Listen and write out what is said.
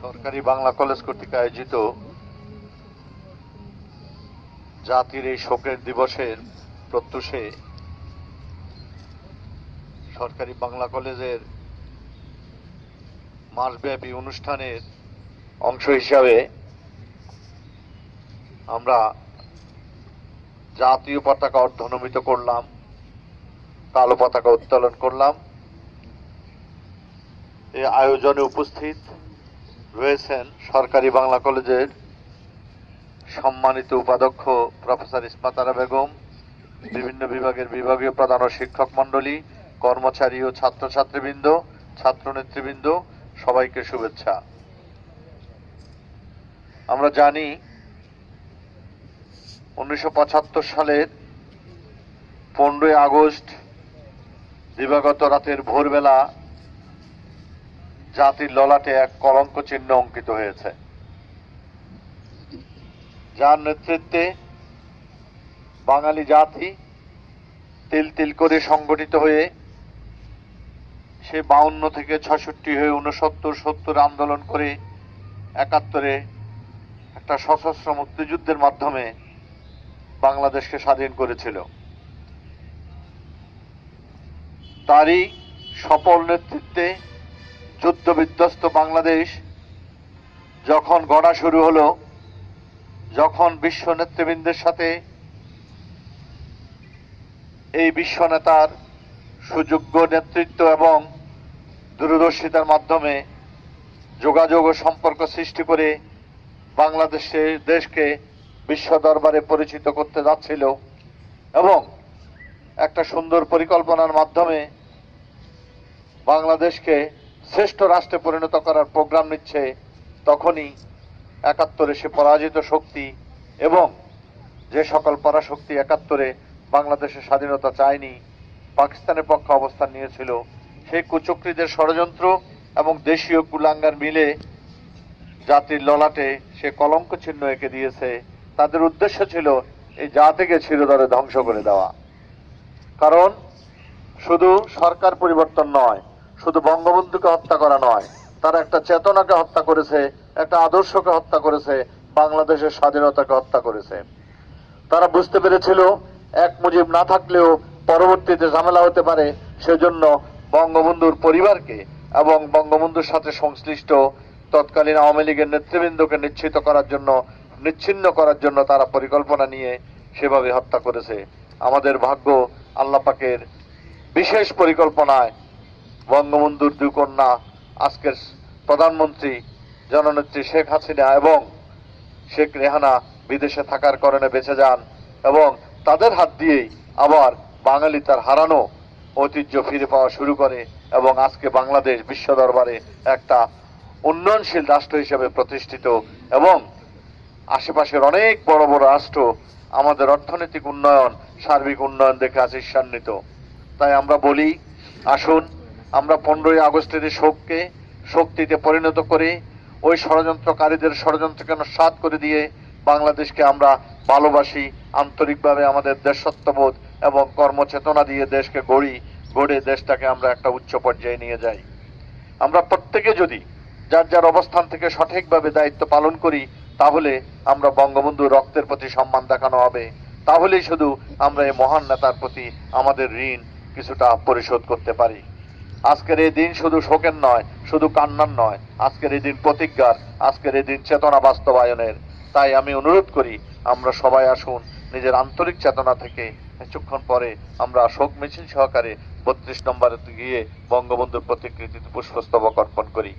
সরকারি বাংলা কলেজ কর্তৃক আয়োজিত জাতির এই শোকের দিবসের প্রত্যুষে সরকারি বাংলা কলেজের মাসব্যাপী অনুষ্ঠানের অংশ হিসাবে আমরা জাতীয় পতাকা অর্ধনমিত করলাম, কালো পতাকা উত্তোলন করলাম। এই আয়োজনে উপস্থিত রয়েছেন সরকারি বাংলা কলেজের সম্মানিত উপাধ্যক্ষ প্রফেসর ইসমাত আরা বেগম, বিভিন্ন বিভাগের বিভাগীয় প্রধান ও শিক্ষক মণ্ডলী, কর্মচারী ও ছাত্রছাত্রীবৃন্দ, ছাত্র নেতৃবৃন্দ, সবাইকে শুভেচ্ছা। আমরা জানি 1975 সালের 15ই আগস্ট দিবাগত রাতের ভোরবেলা জাতির ললাটে এক কলঙ্ক চিহ্ন অঙ্কিত হয়েছে, যার নেতৃত্বে বাঙালি জাতি তিল তিল করে সংগঠিত হয়ে সে 52 থেকে 66 হয়ে 69, 70 আন্দোলন করে 71-এ একটা সশস্ত্র মুক্তিযুদ্ধের মাধ্যমে বাংলাদেশকে স্বাধীন করেছিল। তারই সফল নেতৃত্বে যুদ্ধ বিধ্বস্ত বাংলাদেশ যখন গড়া শুরু হলো, যখন বিশ্ব নেতৃবৃন্দের সাথে এই বিশ্ব নেতার সুযোগ্য নেতৃত্ব এবং দূরদর্শিতার মাধ্যমে যোগাযোগ ও সম্পর্ক সৃষ্টি করে বাংলাদেশের দেশকে বিশ্ব দরবারে পরিচিত করতে যাচ্ছিল এবং একটা সুন্দর পরিকল্পনার মাধ্যমে বাংলাদেশকে শ্রেষ্ঠ রাষ্ট্রে পরিণত করার প্রোগ্রাম নিচ্ছে, তখনই 71-এ সে পরাজিত শক্তি এবং যে সকল পরাশক্তি 71-এ বাংলাদেশের স্বাধীনতা চায়নি, পাকিস্তানের পক্ষে অবস্থান নিয়েছিল, সেই কুচক্রীদের ষড়যন্ত্র এবং দেশীয় কুলাঙ্গার মিলে জাতির ললাটে সে কলঙ্ক চিহ্ন এঁকে দিয়েছে। তাদের উদ্দেশ্য ছিল এই জাতিকে চিরতরে ধ্বংস করে দেওয়া। কারণ শুধু সরকার পরিবর্তন নয়, শুধু বঙ্গবন্ধুকে হত্যা করা নয়, তারা একটা চেতনাকে হত্যা করেছে, একটা আদর্শকে হত্যা করেছে, বাংলাদেশের স্বাধীনতাকে হত্যা করেছে। তারা বুঝতে পেরেছিল এক মুজিব না থাকলেও পরবর্তীতে ঝামেলা হতে পারে, সেজন্য বঙ্গবন্ধুর পরিবারকে এবং বঙ্গবন্ধুর সাথে সংশ্লিষ্ট তৎকালীন আওয়ামী লীগের নেতৃবৃন্দকে নিচ্ছিন্ন করার জন্য তারা পরিকল্পনা নিয়ে সেভাবে হত্যা করেছে। আমাদের ভাগ্য আল্লাহ পাকের বিশেষ পরিকল্পনায় বঙ্গবন্ধুর দুই কন্যা, আজকের প্রধানমন্ত্রী জননেত্রী শেখ হাসিনা এবং শেখ রেহানা বিদেশে থাকার কারণে বেঁচে যান এবং তাদের হাত দিয়েই আবার বাঙালি তার হারানো ঐতিহ্য ফিরে পাওয়া শুরু করে এবং আজকে বাংলাদেশ বিশ্ব দরবারে একটা উন্নয়নশীল রাষ্ট্র হিসেবে প্রতিষ্ঠিত এবং আশেপাশের অনেক বড় বড় রাষ্ট্র আমাদের অর্থনৈতিক উন্নয়ন, সার্বিক উন্নয়ন দেখে আছে ঈর্ষান্বিত। তাই আমরা বলি, আসুন আমরা 15ই আগস্টের শোককে শক্তিতে পরিণত করে ওই ষড়যন্ত্রকারীদের ষড়যন্ত্রকে নস্যাৎ করে দিয়ে বাংলাদেশকে আমরা ভালোবাসি, আন্তরিকভাবে আমাদের দেশত্ববোধ এবং কর্মচেতনা দিয়ে দেশকে গড়ে দেশটাকে আমরা একটা উচ্চ পর্যায়ে নিয়ে যাই। আমরা প্রত্যেকে যদি যার যার অবস্থান থেকে সঠিকভাবে দায়িত্ব পালন করি, তাহলে আমরা বঙ্গবন্ধুর রক্তের প্রতি সম্মান দেখানো হবে, তাহলেই শুধু আমরা এই মহান নেতার প্রতি আমাদের ঋণ কিছুটা পরিশোধ করতে পারি। আজকের এই দিন শুধু শোকের নয়, শুধু কান্নার নয়, আজকের এই দিন প্রতিজ্ঞার, আজকের এই দিন চেতনা বাস্তবায়নের। তাই আমি অনুরোধ করি, আমরা সবাই আসুন নিজের আন্তরিক চেতনা থেকে কিছুক্ষণ পরে আমরা শোক মিছিল সহকারে 32 নম্বরে গিয়ে বঙ্গবন্ধুর প্রতিকৃতিতে পুষ্পস্তবক অর্পণ করি।